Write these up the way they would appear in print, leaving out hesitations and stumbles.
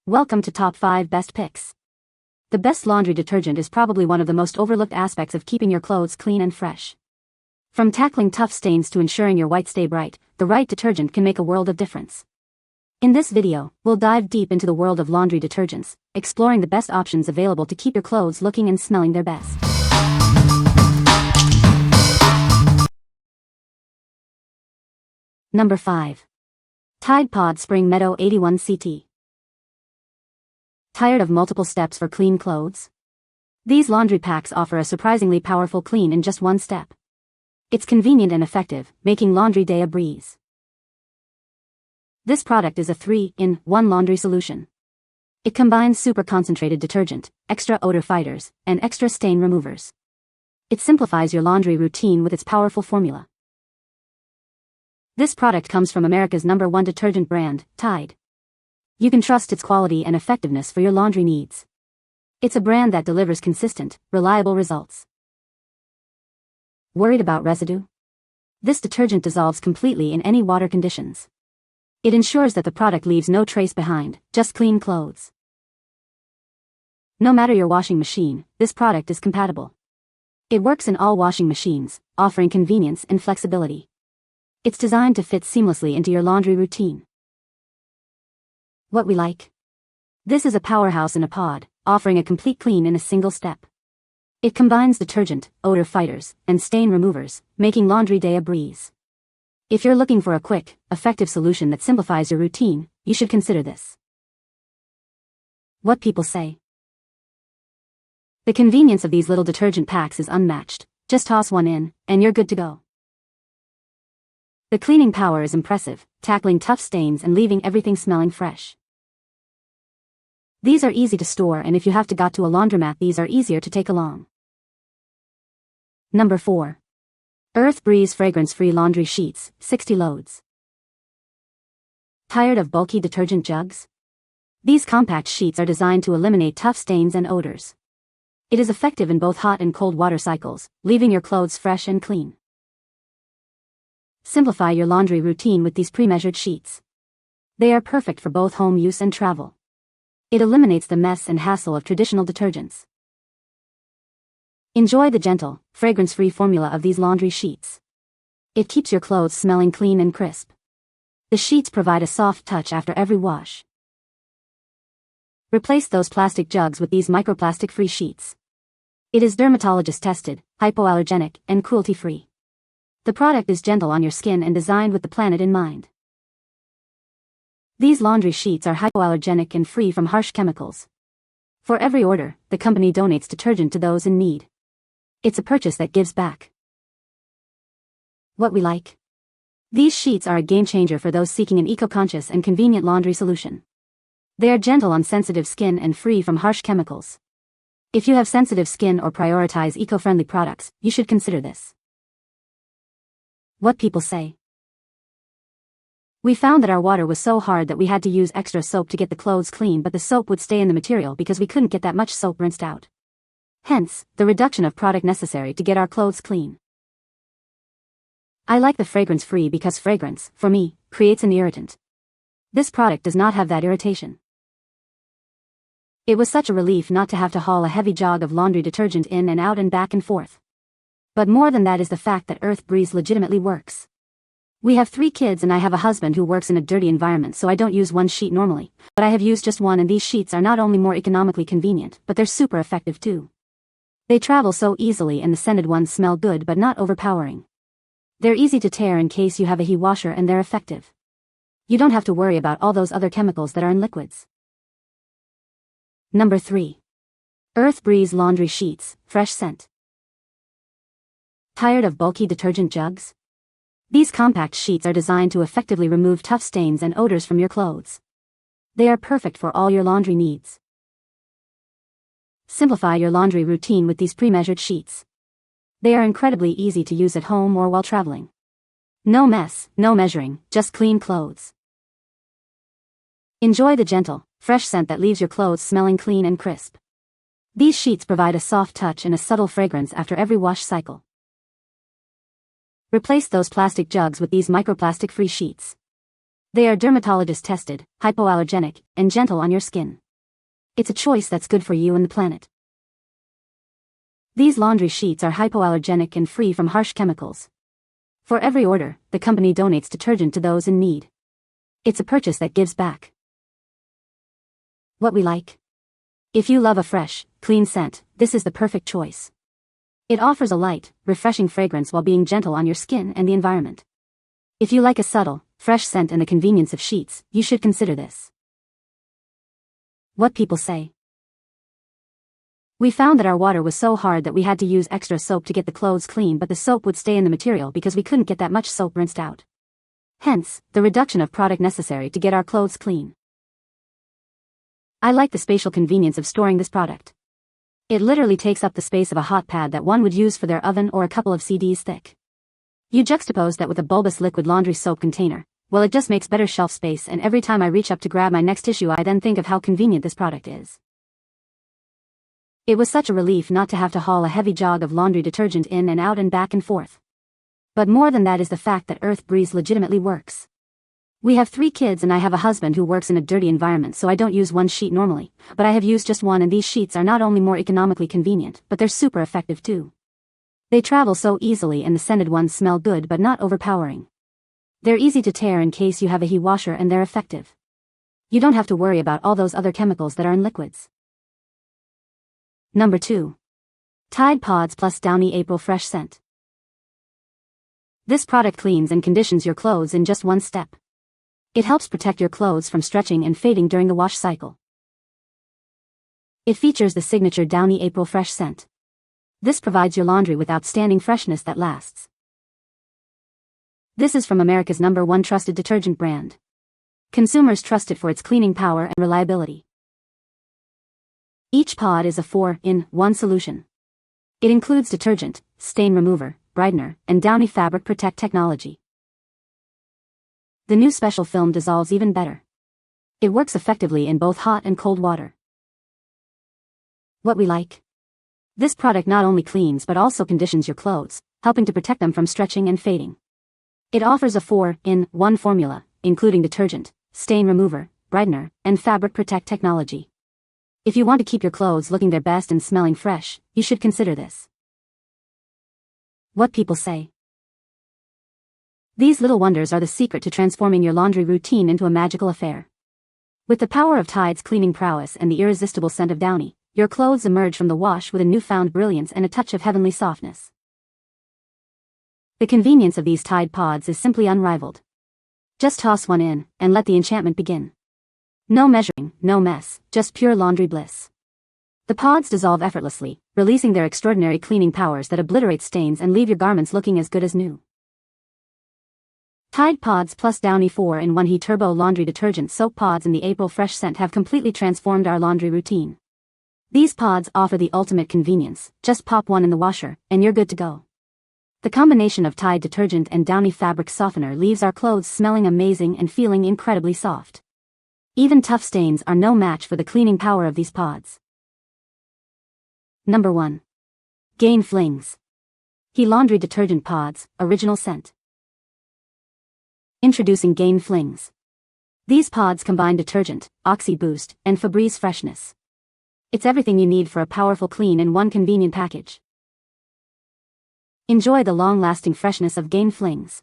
Welcome to Top 5 Best Picks. The best laundry detergent is probably one of the most overlooked aspects of keeping your clothes clean and fresh. From tackling tough stains to ensuring your whites stay bright, the right detergent can make a world of difference. In this video, we'll dive deep into the world of laundry detergents, exploring the best options available to keep your clothes looking and smelling their best. Number 5. Tide Pod Spring Meadow 81 CT. Tired of multiple steps for clean clothes? These laundry packs offer a surprisingly powerful clean in just one step. It's convenient and effective, making laundry day a breeze. This product is a 3-in-1 laundry solution. It combines super concentrated detergent, extra odor fighters, and extra stain removers. It simplifies your laundry routine with its powerful formula. This product comes from America's #1 detergent brand, Tide. You can trust its quality and effectiveness for your laundry needs. It's a brand that delivers consistent, reliable results. Worried about residue? This detergent dissolves completely in any water conditions. It ensures that the product leaves no trace behind, just clean clothes. No matter your washing machine, this product is compatible. It works in all washing machines, offering convenience and flexibility. It's designed to fit seamlessly into your laundry routine. What we like? This is a powerhouse in a pod, offering a complete clean in a single step. It combines detergent, odor fighters, and stain removers, making laundry day a breeze. If you're looking for a quick, effective solution that simplifies your routine, you should consider this. What people say. The convenience of these little detergent packs is unmatched. Just toss one in, and you're good to go. The cleaning power is impressive, tackling tough stains and leaving everything smelling fresh. These are easy to store, and if you have to go to a laundromat, these are easier to take along. Number 4. Earth Breeze Fragrance-Free Laundry Sheets, 60 loads. Tired of bulky detergent jugs? These compact sheets are designed to eliminate tough stains and odors. It is effective in both hot and cold water cycles, leaving your clothes fresh and clean. Simplify your laundry routine with these pre-measured sheets. They are perfect for both home use and travel. It eliminates the mess and hassle of traditional detergents. Enjoy the gentle, fragrance-free formula of these laundry sheets. It keeps your clothes smelling clean and crisp. The sheets provide a soft touch after every wash. Replace those plastic jugs with these microplastic-free sheets. It is dermatologist-tested, hypoallergenic, and cruelty-free. The product is gentle on your skin and designed with the planet in mind. These laundry sheets are hypoallergenic and free from harsh chemicals. For every order, the company donates detergent to those in need. It's a purchase that gives back. What we like? These sheets are a game-changer for those seeking an eco-conscious and convenient laundry solution. They are gentle on sensitive skin and free from harsh chemicals. If you have sensitive skin or prioritize eco-friendly products, you should consider this. What people say. We found that our water was so hard that we had to use extra soap to get the clothes clean, but the soap would stay in the material because we couldn't get that much soap rinsed out. Hence, the reduction of product necessary to get our clothes clean. I like the fragrance-free because fragrance, for me, creates an irritant. This product does not have that irritation. It was such a relief not to have to haul a heavy jog of laundry detergent in and out and back and forth. But more than that is the fact that Earth Breeze legitimately works. We have 3 kids and I have a husband who works in a dirty environment, so I don't use one sheet normally, but I have used just one, and these sheets are not only more economically convenient, but they're super effective too. They travel so easily, and the scented ones smell good but not overpowering. They're easy to tear in case you have a heat washer, and they're effective. You don't have to worry about all those other chemicals that are in liquids. Number 3. Earth Breeze Laundry Sheets, Fresh Scent. Tired of bulky detergent jugs? These compact sheets are designed to effectively remove tough stains and odors from your clothes. They are perfect for all your laundry needs. Simplify your laundry routine with these pre-measured sheets. They are incredibly easy to use at home or while traveling. No mess, no measuring, just clean clothes. Enjoy the gentle, fresh scent that leaves your clothes smelling clean and crisp. These sheets provide a soft touch and a subtle fragrance after every wash cycle. Replace those plastic jugs with these microplastic-free sheets. They are dermatologist tested, hypoallergenic, and gentle on your skin. It's a choice that's good for you and the planet. These laundry sheets are hypoallergenic and free from harsh chemicals. For every order, the company donates detergent to those in need. It's a purchase that gives back. What we like. If you love a fresh, clean scent, this is the perfect choice. It offers a light, refreshing fragrance while being gentle on your skin and the environment. If you like a subtle, fresh scent and the convenience of sheets, you should consider this. What people say. We found that our water was so hard that we had to use extra soap to get the clothes clean, but the soap would stay in the material because we couldn't get that much soap rinsed out. Hence, the reduction of product necessary to get our clothes clean. I like the spatial convenience of storing this product. It literally takes up the space of a hot pad that one would use for their oven or a couple of CDs thick. You juxtapose that with a bulbous liquid laundry soap container. Well, it just makes better shelf space, and every time I reach up to grab my next tissue I then think of how convenient this product is. It was such a relief not to have to haul a heavy jog of laundry detergent in and out and back and forth. But more than that is the fact that Earth Breeze legitimately works. We have 3 kids and I have a husband who works in a dirty environment, so I don't use one sheet normally, but I have used just one, and these sheets are not only more economically convenient, but they're super effective too. They travel so easily and the scented ones smell good but not overpowering. They're easy to tear in case you have a heat washer, and they're effective. You don't have to worry about all those other chemicals that are in liquids. Number 2. Tide Pods Plus Downy April Fresh Scent. This product cleans and conditions your clothes in just one step. It helps protect your clothes from stretching and fading during the wash cycle. It features the signature Downy April Fresh scent. This provides your laundry with outstanding freshness that lasts. This is from America's #1 trusted detergent brand. Consumers trust it for its cleaning power and reliability. Each pod is a 4-in-1 solution. It includes detergent, stain remover, brightener, and Downy Fabric Protect technology. The new special film dissolves even better. It works effectively in both hot and cold water. What we like. This product not only cleans but also conditions your clothes, helping to protect them from stretching and fading. It offers a 4-in-1 formula, including detergent, stain remover, brightener, and Fabric Protect technology. If you want to keep your clothes looking their best and smelling fresh, you should consider this. What people say. These little wonders are the secret to transforming your laundry routine into a magical affair. With the power of Tide's cleaning prowess and the irresistible scent of Downy, your clothes emerge from the wash with a newfound brilliance and a touch of heavenly softness. The convenience of these Tide Pods is simply unrivaled. Just toss one in, and let the enchantment begin. No measuring, no mess, just pure laundry bliss. The pods dissolve effortlessly, releasing their extraordinary cleaning powers that obliterate stains and leave your garments looking as good as new. Tide Pods Plus Downy 4-in-1 Heat Turbo Laundry Detergent Soap Pods in the April Fresh scent have completely transformed our laundry routine. These pods offer the ultimate convenience. Just pop one in the washer, and you're good to go. The combination of Tide detergent and Downy fabric softener leaves our clothes smelling amazing and feeling incredibly soft. Even tough stains are no match for the cleaning power of these pods. Number 1. Gain Flings. He Laundry Detergent Pods, Original Scent. Introducing Gain Flings. These pods combine detergent, Oxy Boost, and Febreze freshness. It's everything you need for a powerful clean in one convenient package. Enjoy the long-lasting freshness of Gain Flings.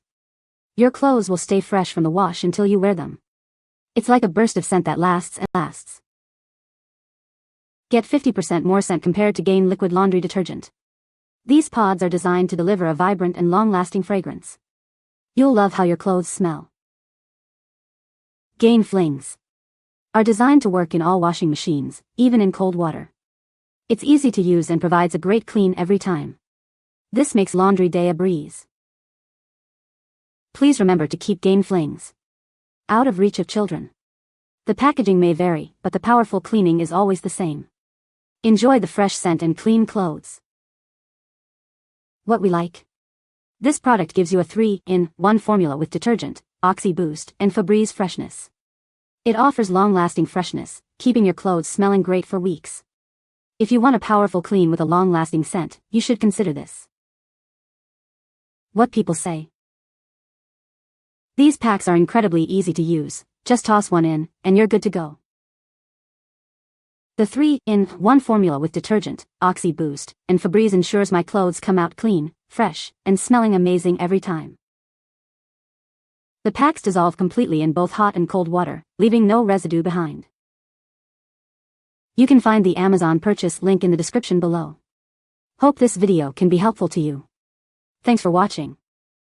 Your clothes will stay fresh from the wash until you wear them. It's like a burst of scent that lasts and lasts. Get 50% more scent compared to Gain liquid laundry detergent. These pods are designed to deliver a vibrant and long-lasting fragrance. You'll love how your clothes smell. Gain Flings are designed to work in all washing machines, even in cold water. It's easy to use and provides a great clean every time. This makes laundry day a breeze. Please remember to keep Gain Flings out of reach of children. The packaging may vary, but the powerful cleaning is always the same. Enjoy the fresh scent and clean clothes. What we like. This product gives you a 3-in-1 formula with detergent, Oxy Boost, and Febreze freshness. It offers long-lasting freshness, keeping your clothes smelling great for weeks. If you want a powerful clean with a long-lasting scent, you should consider this. What people say. These packs are incredibly easy to use, just toss one in, and you're good to go. The 3-in-1 formula with detergent, Oxy Boost, and Febreze ensures my clothes come out clean, fresh, and smelling amazing every time. The packs dissolve completely in both hot and cold water, leaving no residue behind. You can find the Amazon purchase link in the description below. Hope this video can be helpful to you. Thanks for watching.